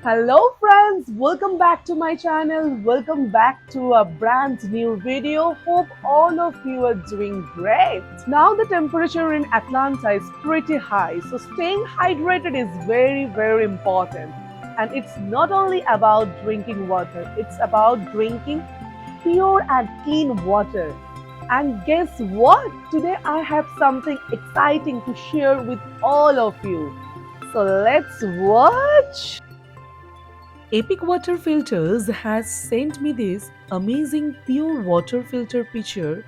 Hello friends, welcome back to my channel. Welcome back to a brand new video. Hope all of you are doing great. Now the temperature in Atlanta is pretty high, so staying hydrated is very important. And it's not only about drinking water, it's about drinking pure and clean water. And guess what? Today I have something exciting to share with all of you. So let's watch. Epic Water Filters has sent me this amazing pure water filter pitcher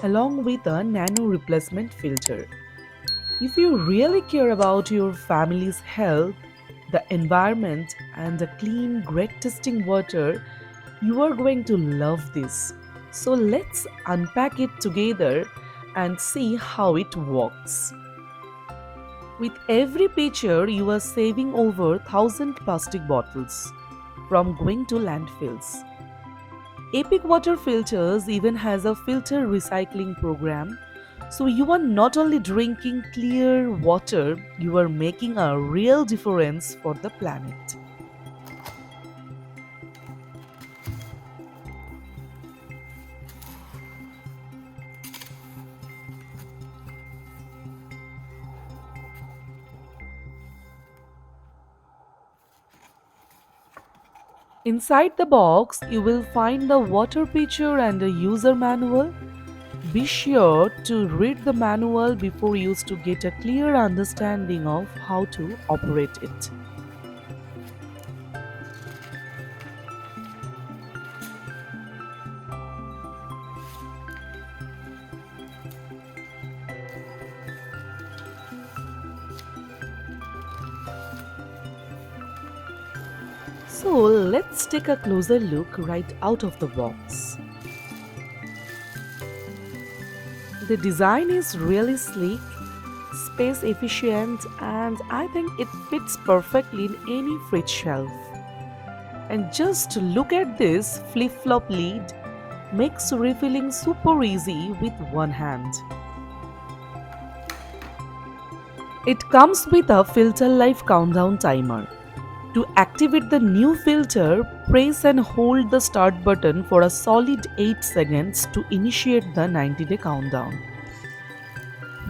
along with a nano replacement filter. If you really care about your family's health, the environment, and a clean, great tasting water, you are going to love this. So let's unpack it together and see how it works. With every pitcher, you are saving over 1,000 plastic bottles from going to landfills. Epic Water Filters even has a filter recycling program, so you are not only drinking clear water, you are making a real difference for the planet. Inside the box, you will find the water pitcher and a user manual. Be sure to read the manual before use to get a clear understanding of how to operate it. So let's take a closer look right out of the box. The design is really sleek, space efficient, and I think it fits perfectly in any fridge shelf. And just look at this flip-flop lid, makes refilling super easy with one hand. It comes with a filter life countdown timer. To activate the new filter, press and hold the start button for a solid 8 seconds to initiate the 90-day countdown.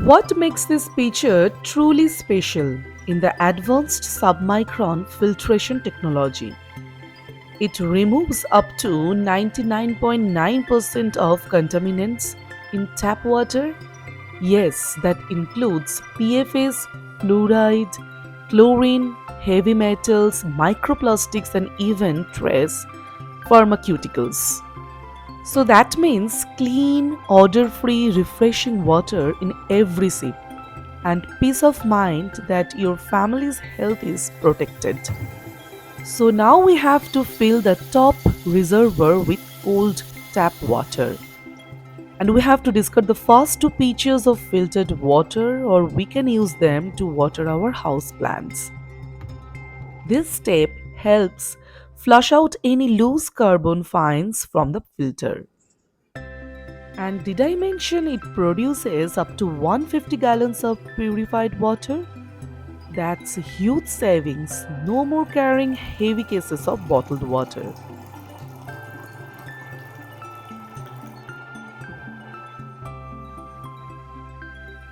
What makes this feature truly special in the advanced submicron filtration technology? It removes up to 99.9% of contaminants in tap water. Yes, that includes PFAS, fluoride, chlorine, heavy metals, microplastics, and even trace pharmaceuticals. So that means clean, odor-free, refreshing water in every sip and peace of mind that your family's health is protected. So now we have to fill the top reservoir with cold tap water. And we have to discard the first two pitchers of filtered water, or we can use them to water our house plants. This step helps flush out any loose carbon fines from the filter. And did I mention it produces up to 150 gallons of purified water? That's a huge savings, no more carrying heavy cases of bottled water.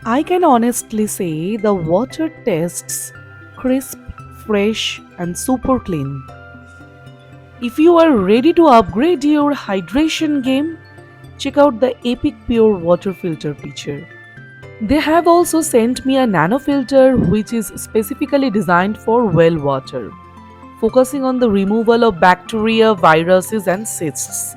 I can honestly say the water tastes crisp, fresh, and super clean. If you are ready to upgrade your hydration game, check out the Epic Pure Water Filter pitcher. They have also sent me a nano filter which is specifically designed for well water, focusing on the removal of bacteria, viruses, and cysts.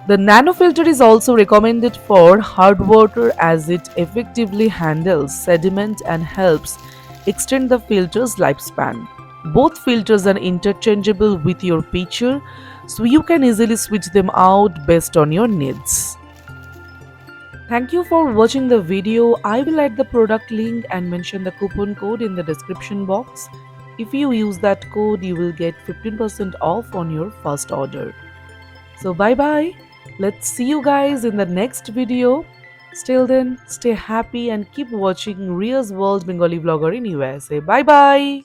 The nano filter is also recommended for hard water as it effectively handles sediment and helps extend the filter's lifespan. Both filters are interchangeable with your pitcher, so you can easily switch them out based on your needs. Thank you for watching the video. I will add the product link and mention the coupon code in the description box. If you use that code, you will get 15% off on your first order. So bye bye. Let's see you guys in the next video. Till then, stay happy and keep watching Ria's World Bengali Vlogger in USA. Bye bye.